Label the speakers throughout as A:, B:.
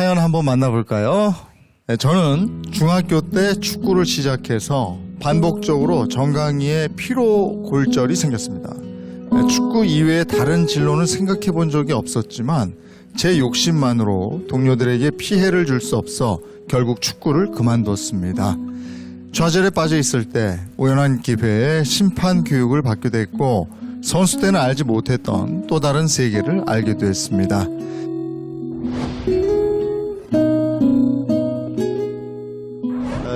A: 사연 한번 만나볼까요? 네, 저는 중학교 때 축구를 시작해서 반복적으로 정강이에 피로 골절이 생겼습니다. 네, 축구 이외에 다른 진로는 생각해 본 적이 없었지만 제 욕심만으로 동료들에게 피해를 줄 수 없어 결국 축구를 그만뒀습니다. 좌절에 빠져 있을 때 우연한 기회에 심판 교육을 받게 됐고 선수 때는 알지 못했던 또 다른 세계를 알게 됐습니다.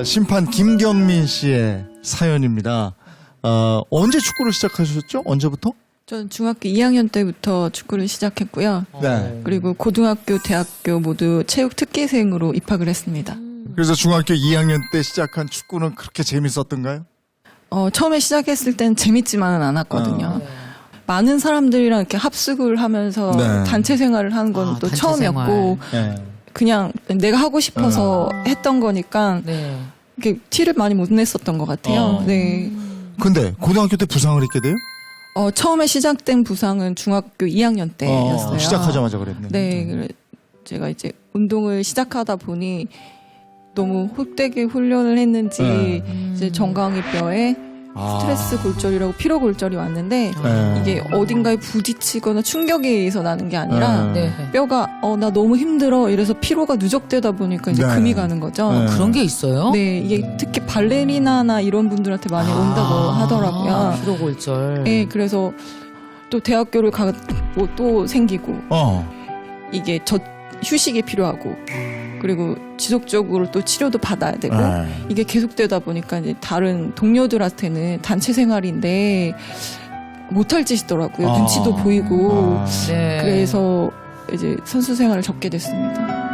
A: 심판 김경민 씨의 사연입니다. 언제 축구를 시작하셨죠? 언제부터?
B: 전 중학교 2학년 때부터 축구를 시작했고요.
A: 네.
B: 그리고 고등학교, 대학교 모두 체육 특기생으로 입학을 했습니다.
A: 그래서 중학교 2학년 때 시작한 축구는 그렇게 재밌었던가요?
B: 처음에 시작했을 땐 재밌지만은 않았거든요. 많은 사람들이랑 이렇게 합숙을 하면서
A: 네.
B: 단체 생활을 하는 건 또 처음이었고
A: 네.
B: 그냥 내가 하고 싶어서 했던 거니까
C: 네.
B: 이렇게 티를 많이 못 냈었던 것 같아요. 네.
A: 근데 고등학교 때 부상을 했게 돼요?
B: 처음에 시작된 부상은 중학교 2학년 때였어요.
A: 시작하자마자 그랬네.
B: 네, 제가 이제 운동을 시작하다 보니 너무 헛되게 훈련을 했는지 이제 정강이 뼈에 스트레스 골절이라고 피로 골절이 왔는데
A: 네.
B: 이게 어딘가에 부딪히거나 충격에 의해서 나는 게 아니라
C: 네.
B: 뼈가 나 너무 힘들어 이래서 피로가 누적되다 보니까 이제
A: 네.
B: 금이 가는 거죠.
A: 네.
C: 그런 게 있어요?
B: 네, 이게 특히 발레리나나 이런 분들한테 많이 온다고 하더라고요.
C: 피로골절.
B: 네, 그래서 또 대학교를 가고 또 생기고 이게 휴식이 필요하고 그리고 지속적으로 또 치료도 받아야 되고 이게 계속되다 보니까 이제 다른 동료들한테는 단체 생활인데 못할 짓이더라고요. 눈치도 보이고
C: 네.
B: 그래서 이제 선수 생활을 접게 됐습니다.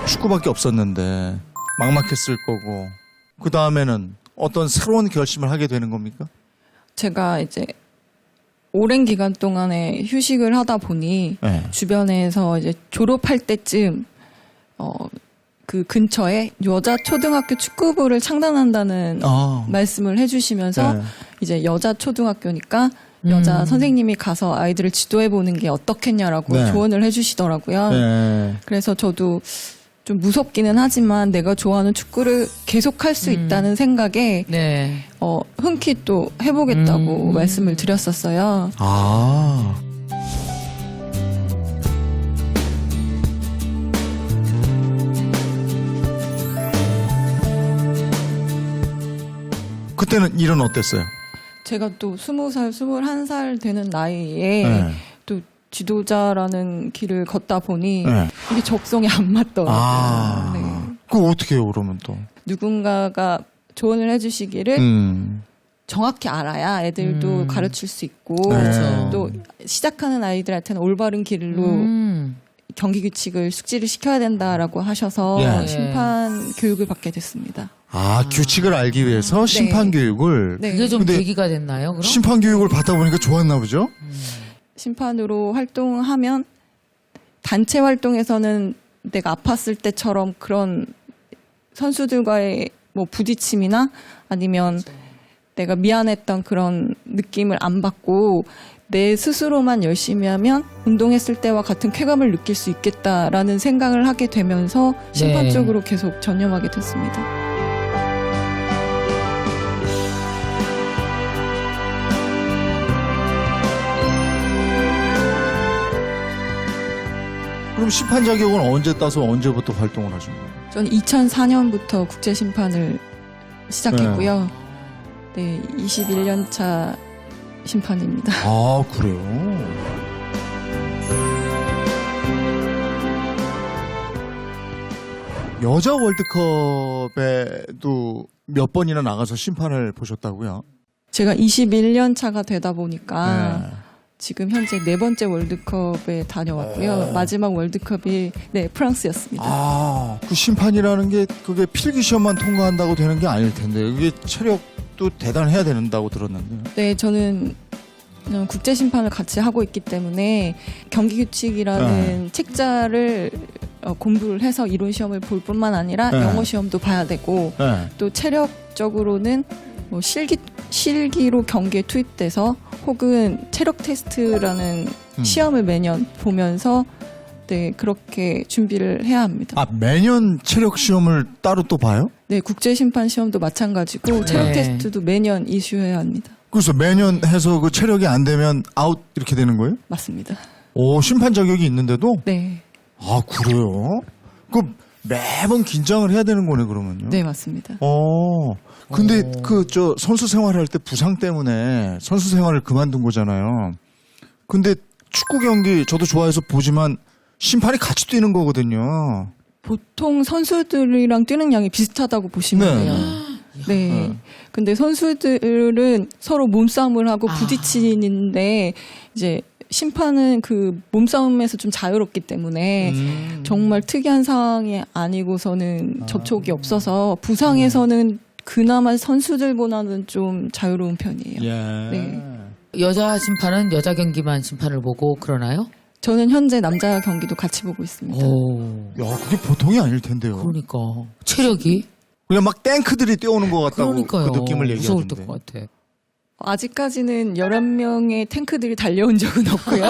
A: 축구밖에 없었는데 막막했을 거고 그 다음에는 어떤 새로운 결심을 하게 되는 겁니까?
B: 제가 이제 오랜 기간 동안에 휴식을 하다 보니
A: 네.
B: 주변에서 이제 졸업할 때쯤 그 근처에 여자 초등학교 축구부를 창단한다는 말씀을 해주시면서
A: 네.
B: 이제 여자 초등학교니까 여자 선생님이 가서 아이들을 지도해보는 게 어떻겠냐라고
A: 네.
B: 조언을 해주시더라고요.
A: 네.
B: 그래서 저도 좀 무섭기는 하지만 내가 좋아하는 축구를 계속할 수 있다는 생각에
C: 네.
B: 흔쾌히 또 해보겠다고 말씀을 드렸었어요.
A: 그때는 일은 어땠어요?
B: 제가 또 20살, 21살 되는 나이에
A: 네.
B: 또 지도자라는 길을 걷다 보니
A: 네.
B: 이게 적성에 안 맞더라고요. 네.
A: 그거 어떻게 해요 그러면 또?
B: 누군가가 조언을 해주시기를 정확히 알아야 애들도 가르칠 수 있고
A: 네.
B: 또 시작하는 아이들한테는 올바른 길로 경기 규칙을 숙지를 시켜야 된다라고 하셔서
A: 예.
B: 심판 교육을 받게 됐습니다.
A: 규칙을 알기 위해서 심판 교육을
B: 네.
C: 그게 좀
A: 근데
C: 계기가 됐나요? 그럼?
A: 심판 교육을 받다 보니까 좋았나 보죠?
B: 심판으로 활동하면 단체 활동에서는 내가 아팠을 때처럼 그런 선수들과의 뭐 부딪힘이나 아니면 내가 미안했던 그런 느낌을 안 받고 내 스스로만 열심히 하면 운동했을 때와 같은 쾌감을 느낄 수 있겠다라는 생각을 하게 되면서 심판
C: 네.
B: 쪽으로 계속 전념하게 됐습니다.
A: 그럼 심판 자격은 언제 따서 언제부터 활동을 하신 거예요?
B: 저는 2004년부터 국제 심판을 시작했고요. 네, 21년 차 심판입니다.
A: 그래요? 여자 월드컵에도 몇 번이나 나가서 심판을 보셨다고요?
B: 제가 21년 차가 되다 보니까
A: 네.
B: 지금 현재 4번째 월드컵에 다녀왔고요. 마지막 월드컵이 프랑스였습니다.
A: 그 심판이라는 게 그게 필기 시험만 통과한다고 되는 게 아닐 텐데 이게 체력도 대단해야 된다고 들었는데.
B: 네, 저는 국제 심판을 같이 하고 있기 때문에 경기 규칙이라는 책자를 공부를 해서 이론 시험을 볼 뿐만 아니라
A: 네.
B: 영어 시험도 봐야 되고
A: 네.
B: 또 체력적으로는 뭐 실기로 경기에 투입돼서 혹은 체력 테스트라는 시험을 매년 보면서 네, 그렇게 준비를 해야 합니다.
A: 아, 매년 체력 시험을 따로 또 봐요?
B: 네, 국제 심판 시험도 마찬가지고 체력
C: 네.
B: 테스트도 매년 이슈해야 합니다.
A: 그래서 매년 해서 그 체력이 안 되면 아웃 이렇게 되는 거예요?
B: 맞습니다.
A: 오, 심판 자격이 있는데도?
B: 네.
A: 아, 그래요? 그 매번 긴장을 해야 되는 거네, 그러면요?
B: 네, 맞습니다.
A: 근데 저 선수 생활할 때 부상 때문에 선수 생활을 그만둔 거잖아요. 근데 축구 경기 저도 좋아해서 보지만 심판이 같이 뛰는 거거든요.
B: 보통 선수들이랑 뛰는 양이 비슷하다고 보시면
A: 네.
B: 돼요. 네. 근데 선수들은 서로 몸싸움을 하고 부딪히는데 이제 심판은 그 몸싸움에서 좀 자유롭기 때문에 정말 특이한 상황이 아니고서는 접촉이 없어서 부상에서는 그나마 선수들보다는 좀 자유로운 편이에요.
A: 예.
B: 네.
C: 여자 심판은 여자 경기만 심판을 보고 그러나요?
B: 저는 현재 남자 경기도 같이 보고 있습니다.
C: 오.
A: 야, 그게 보통이 아닐 텐데요.
C: 그러니까 체력이
A: 그냥 막 탱크들이 뛰어오는 것 같다고
C: 그러니까요.
A: 그 느낌을
C: 무서울
A: 얘기하던데.
C: 것 같아.
B: 아직까지는 11명의 탱크들이 달려온 적은 없고요.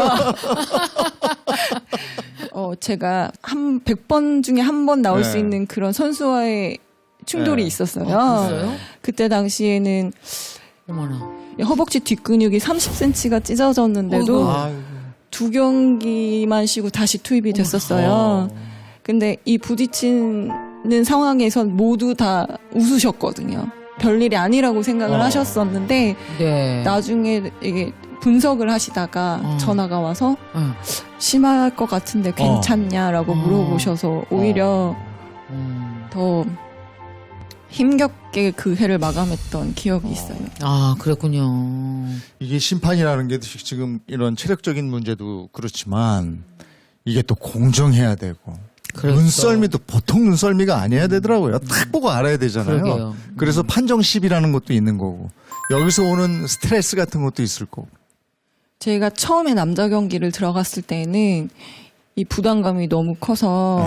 B: 제가 한 100번 중에 한 번 나올
A: 네.
B: 수 있는 그런 선수와의 충돌이
A: 네.
B: 있었어요.
C: 그랬어요?
B: 그때 당시에는
C: 어머나.
B: 허벅지 뒷근육이 30cm가 찢어졌는데도
A: 아이고.
B: 두 경기만 쉬고 다시 투입이 됐었어요. 근데 이 부딪히는 상황에선 모두 다 웃으셨거든요. 별일이 아니라고 생각을 하셨었는데
C: 네.
B: 나중에 이게 분석을 하시다가 전화가 와서
C: 응.
B: 심할 것 같은데 괜찮냐라고 물어보셔서 오히려 더 힘겹게 그 해를 마감했던 기억이 있어요.
C: 아, 그랬군요.
A: 이게 심판이라는 게 지금 이런 체력적인 문제도 그렇지만 이게 또 공정해야 되고
C: 그렇죠.
A: 눈썰미도 보통 눈썰미가 아니어야 되더라고요. 딱 보고 알아야 되잖아요.
C: 그러게요.
A: 그래서 판정십이라는 것도 있는 거고 여기서 오는 스트레스 같은 것도 있을 거고.
B: 제가 처음에 남자 경기를 들어갔을 때는 이 부담감이 너무 커서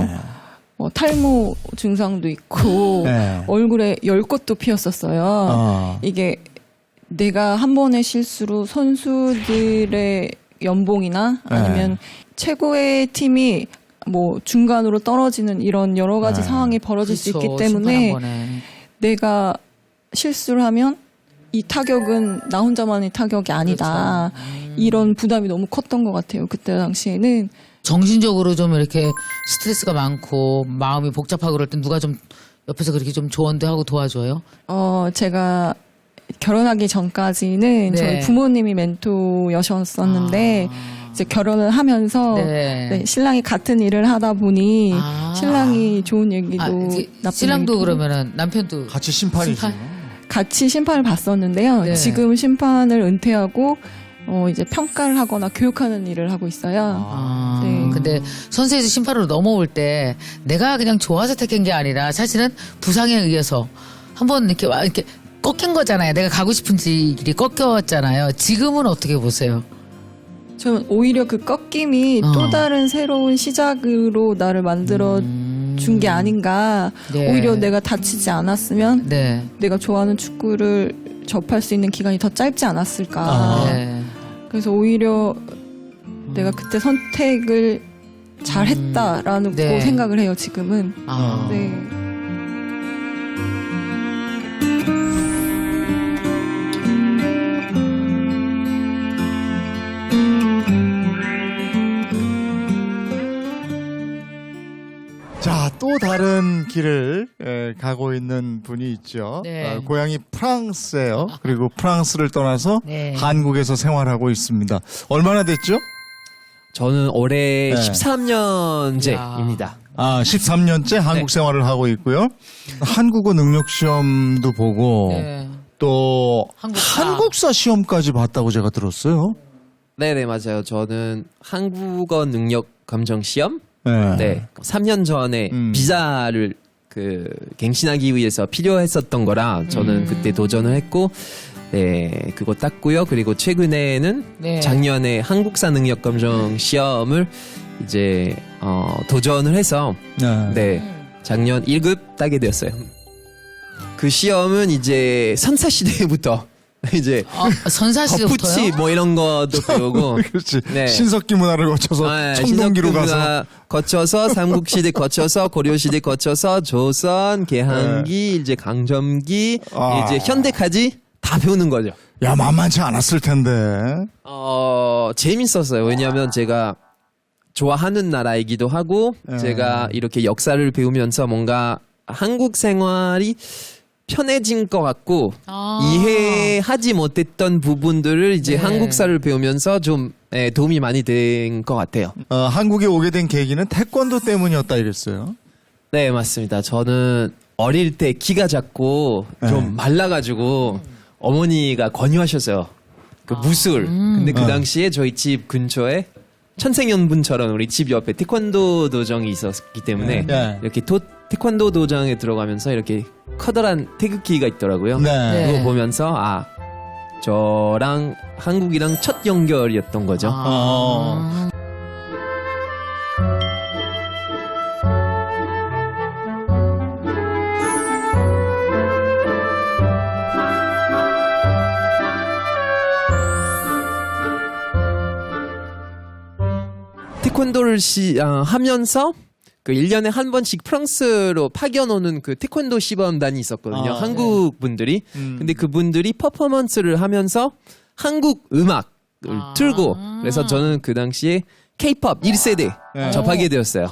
B: 탈모 증상도 있고
A: 네.
B: 얼굴에 열꽃도 피었었어요. 이게 내가 한 번의 실수로 선수들의 연봉이나 아니면 최고의 팀이 뭐 중간으로 떨어지는 이런 여러 가지 상황이 벌어질 수 있기 때문에 내가 실수를 하면 이 타격은 나 혼자만의 타격이 아니다. 이런 부담이 너무 컸던 것 같아요. 그때 당시에는.
C: 정신적으로 좀 이렇게 스트레스가 많고 마음이 복잡하고 그럴 땐 누가 좀 옆에서 그렇게 좀 조언도 하고 도와줘요?
B: 제가 결혼하기 전까지는
C: 네.
B: 저희 부모님이 멘토여셨었는데 이제 결혼을 하면서
C: 네.
B: 네, 신랑이 같은 일을 하다 보니 신랑이 좋은 얘기도
C: 이제
B: 나쁜
C: 신랑도
B: 얘기도
C: 그러면은 남편도
A: 같이 심판이죠.
C: 심판?
B: 같이 심판을 봤었는데요.
C: 네.
B: 지금 심판을 은퇴하고 이제 평가를 하거나 교육하는 일을 하고 있어요. 네.
C: 근데 선수에서 심판으로 넘어올 때 내가 그냥 좋아서 택한 게 아니라 사실은 부상에 의해서 한번 이렇게 꺾인 거잖아요. 내가 가고 싶은 길이 꺾였잖아요. 지금은 어떻게 보세요?
B: 저는 오히려 그 꺾임이 또 다른 새로운 시작으로 나를 만들어 준 게 아닌가.
C: 네.
B: 오히려 내가 다치지 않았으면
C: 네.
B: 내가 좋아하는 축구를 접할 수 있는 기간이 더 짧지 않았을까.
C: 네.
B: 그래서 오히려 내가 그때 선택을 잘했다라는
C: 네.
B: 생각을 해요. 지금은.
C: 아.
B: 네.
A: 자, 또 다른 길을 가고 있는 분이 있죠.
C: 네.
A: 고향이 프랑스예요. 그리고 프랑스를 떠나서
C: 네.
A: 한국에서 생활하고 있습니다. 얼마나 됐죠?
D: 저는 올해
A: 네.
D: 13년째입니다.
A: 13년째 한국 생활을 하고 있고요. 한국어 능력 시험도 보고
C: 네.
A: 또
C: 한국사.
A: 한국사 시험까지 봤다고 제가 들었어요.
D: 네네, 맞아요. 저는 한국어 능력 검정 시험?
A: 네.
D: 네. 3년 전에 비자를 갱신하기 위해서 필요했었던 거라 저는 그때 도전을 했고, 네, 그거 땄고요. 그리고 최근에는
C: 네.
D: 작년에 한국사 능력 검정 시험을 이제 도전을 해서 네, 작년 1급 따게 되었어요. 그 시험은 이제 선사 시대부터 이제
C: 선사
D: 덧붙이
C: 씨부터요?
D: 뭐 이런 것도 배우고
A: 그렇지.
D: 네.
A: 신석기 문화를 거쳐서 청동기로 가서
D: 신석기문화 거쳐서 삼국시대 거쳐서 고려시대 거쳐서 조선, 개항기, 이제 강점기,
A: 아.
D: 이제 현대까지 다 배우는 거죠.
A: 야 만만치 않았을 텐데.
D: 재밌었어요. 왜냐하면 제가 좋아하는 나라이기도 하고 제가 이렇게 역사를 배우면서 뭔가 한국 생활이 편해진 것 같고 이해하지 못했던 부분들을 이제
C: 네.
D: 한국사를 배우면서 좀 도움이 많이 된 것 같아요.
A: 한국에 오게 된 계기는 태권도 때문이었다 이랬어요.
D: 네, 맞습니다. 저는 어릴 때 키가 작고 좀 말라가지고 어머니가 권유하셨어요. 그 무술. 근데 그 당시에 저희 집 근처에 천생연분처럼 우리 집 옆에 태권도 도정이 있었기 때문에
A: 네.
D: 이렇게 태권도 도장에 들어가면서 이렇게 커다란 태극기가 있더라고요.
C: 네.
D: 그거 보면서 저랑 한국이랑 첫 연결이었던 거죠. 태권도를 하면서 그 1년에 한 번씩 프랑스로 파견 오는 그 태권도 시범단이 있었거든요. 한국 분들이. 근데 그분들이 퍼포먼스를 하면서 한국 음악을 틀고 그래서 저는 그 당시에 K-pop 1세대 접하게 되었어요.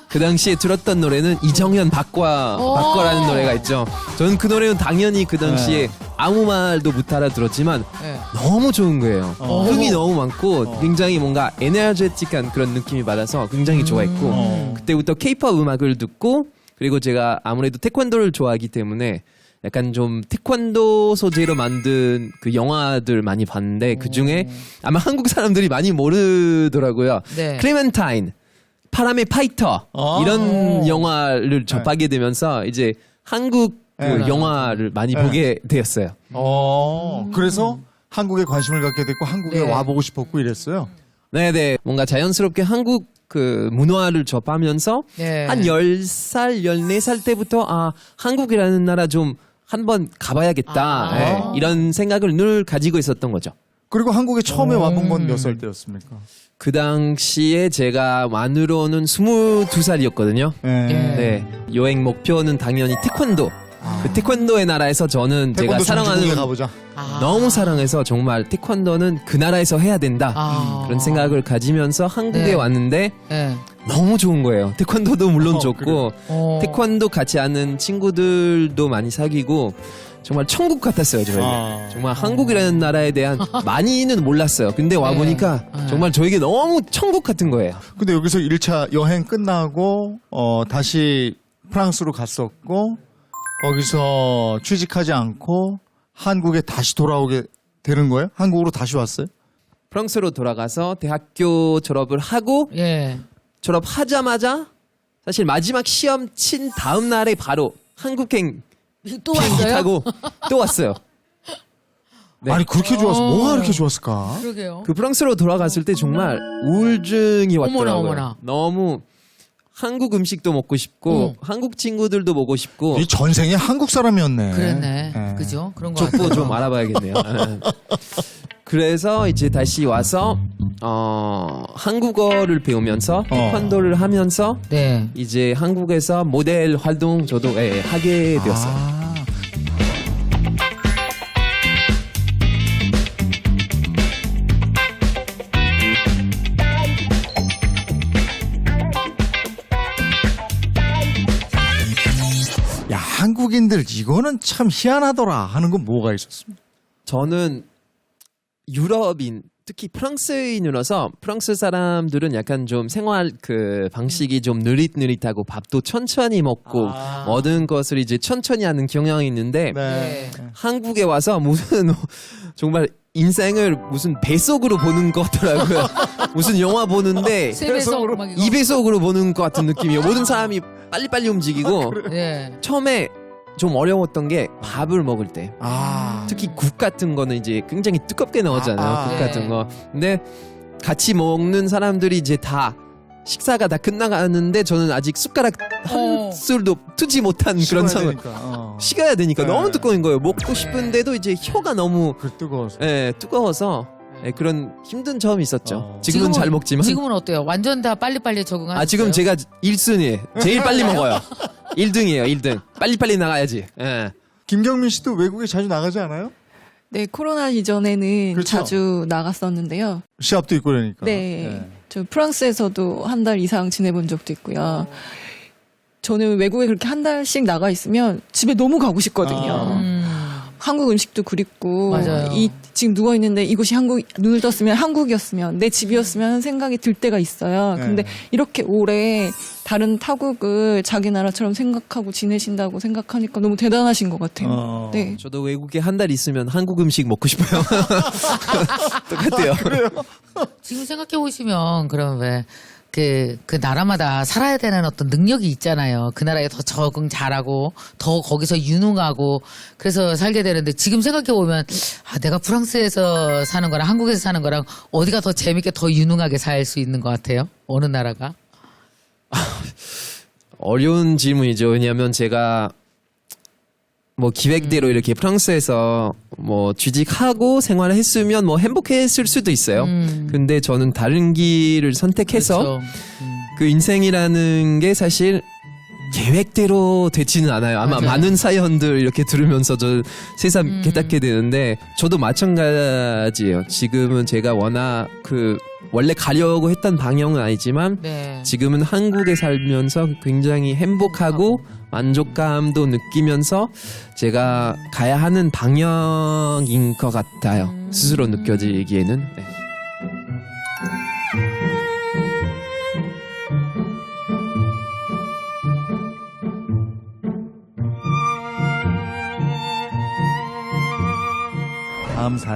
D: 그 당시에 들었던 노래는 이정현 바꿔라는 노래가 있죠. 저는 그 노래는 당연히 그 당시에 아무 말도 못 알아들었지만
C: 네.
D: 너무 좋은 거예요. 흥이 너무 많고 굉장히 뭔가 에너제틱한 그런 느낌이 받아서 굉장히 좋아했고 그때부터 K-pop 음악을 듣고 그리고 제가 아무래도 태권도를 좋아하기 때문에 약간 좀 태권도 소재로 만든 그 영화들 많이 봤는데 그 중에 아마 한국 사람들이 많이 모르더라고요.
C: 네.
D: 클레멘타인, 파람의 파이터 이런 영화를 접하게 되면서 이제 한국 그 영화를 많이 보게 되었어요.
A: 그래서 한국에 관심을 갖게 됐고 한국에
C: 네.
A: 와보고 싶었고 이랬어요.
D: 네네. 뭔가 자연스럽게 한국 그 문화를 접하면서
C: 네.
D: 한 10살, 14살 때부터 한국이라는 나라 좀 한번 가봐야겠다. 네, 이런 생각을 늘 가지고 있었던 거죠.
A: 그리고 한국에 처음에 와본 건 몇 살 때였습니까?
D: 그 당시에 제가 만으로는 22살이었거든요. 네. 여행 목표는 당연히 태권도. 그 태권도의 나라에서 저는 제가
A: 태권도
D: 사랑하는
A: 전주국에 가보자.
D: 너무 사랑해서 정말 태권도는 그 나라에서 해야 된다. 그런 생각을 가지면서 한국에
C: 네.
D: 왔는데
C: 네.
D: 너무 좋은 거예요. 태권도도 물론 좋고
C: 어.
D: 태권도 같이 하는 친구들도 많이 사귀고 정말 천국 같았어요. 저에게. 정말 한국이라는 나라에 대한 많이는 몰랐어요. 근데 와보니까 정말 저에게 너무 천국 같은 거예요.
A: 근데 여기서 1차 여행 끝나고 다시 프랑스로 갔었고 거기서 취직하지 않고 한국에 다시 돌아오게 되는 거예요? 한국으로 다시 왔어요?
D: 프랑스로 돌아가서 대학교 졸업을 하고
C: 예.
D: 졸업하자마자 사실 마지막 시험 친 다음 날에 바로 한국행
C: 또
D: 비행기
C: 왔어요?
D: 타고 또 왔어요. 네.
A: 아니 그렇게 좋았어. 뭐가 그렇게 좋았을까?
C: 그러게요.
D: 그 프랑스로 돌아갔을 때 정말 우울증이 왔더라고요.
C: 어머나.
D: 너무 한국 음식도 먹고 싶고 한국 친구들도 보고 싶고
A: 이 전생에 한국 사람이었네.
C: 그랬네.
A: 네.
C: 그죠? 그런 거
D: 족보
C: 같아요.
D: 좀 알아봐야겠네요. 그래서 이제 다시 와서 한국어를 배우면서 태권도를 하면서
C: 네.
D: 이제 한국에서 모델 활동 저도 하게 되었어요.
A: 야 한국인들 이거는 참 희한하더라 하는 건 뭐가 있었습니까?
D: 저는 유럽인 특히 프랑스인으로서 프랑스 사람들은 약간 좀 생활 그 방식이 좀 느릿느릿하고 밥도 천천히 먹고 모든 것을 이제 천천히 하는 경향이 있는데
C: 네.
D: 한국에 와서 무슨 정말 인생을 무슨 배속으로 보는 것 같더라고요. 무슨 영화 보는데
C: 세배속 막 이거.
D: 2배속으로 보는 것 같은 느낌이에요. 모든 사람이 빨리빨리 움직이고
C: 예.
D: 처음에 좀 어려웠던 게 밥을 먹을 때.
A: 아.
D: 특히 국 같은 거는 이제 굉장히 두껍게 나오잖아요. 국
C: 네.
D: 같은 거. 근데 같이 먹는 사람들이 이제 다 식사가 다 끝나가는데 저는 아직 숟가락 한 술도 트지 못한 그런 상황. 식어야 되니까
A: 네.
D: 너무 두꺼운 거예요. 먹고 싶은데도 이제 혀가 너무
A: 그 뜨거워서.
D: 뜨거워서 그런 힘든 점이 있었죠. 지금은
C: 지금은-
D: 잘 먹지만.
C: 지금은 어때요? 완전 다 빨리빨리 적응하셨어요?
D: 지금 제가 1순위. 제일 빨리 먹어요. 1등이에요, 1등. 빨리빨리 나가야지. 예.
A: 김경민 씨도 외국에 자주 나가지 않아요?
B: 네, 코로나 이전에는
A: 그렇죠.
B: 자주 나갔었는데요.
A: 시합도 있고 그러니까.
B: 네. 저 프랑스에서도 한 달 이상 지내본 적도 있고요. 저는 외국에 그렇게 한 달씩 나가 있으면 집에 너무 가고 싶거든요. 한국 음식도 그립고
C: 맞아요.
B: 지금 누워 있는데 이곳이 눈을 떴으면 한국이었으면 내 집이었으면 생각이 들 때가 있어요.
A: 네.
B: 근데 이렇게 오래 다른 타국을 자기 나라처럼 생각하고 지내신다고 생각하니까 너무 대단하신 것 같아요. 네.
D: 저도 외국에 한 달 있으면 한국 음식 먹고 싶어요. 똑같아요.
C: 지금 생각해 보시면 그럼 왜 그 나라마다 살아야 되는 어떤 능력이 있잖아요. 그 나라에 더 적응 잘하고 더 거기서 유능하고 그래서 살게 되는데 지금 생각해 보면 내가 프랑스에서 사는 거랑 한국에서 사는 거랑 어디가 더 재밌게 더 유능하게 살 수 있는 것 같아요? 어느 나라가?
D: 어려운 질문이죠. 왜냐하면 제가 뭐 기획대로 이렇게 프랑스에서 뭐 취직하고 생활을 했으면 뭐 행복했을 수도 있어요. 근데 저는 다른 길을 선택해서
C: 그렇죠.
D: 그 인생이라는 게 사실 계획대로 되지는 않아요. 아마
C: 맞아요.
D: 많은 사연들 이렇게 들으면서 저 새삼 깨닫게 되는데 저도 마찬가지예요. 지금은 제가 워낙 원래 가려고 했던 방향은 아니지만
C: 네.
D: 지금은 한국에 살면서 굉장히 행복하고 만족감도 느끼면서 제가 가야 하는 방향인 것 같아요. 스스로 느껴지기에는. 네.
A: 다음 사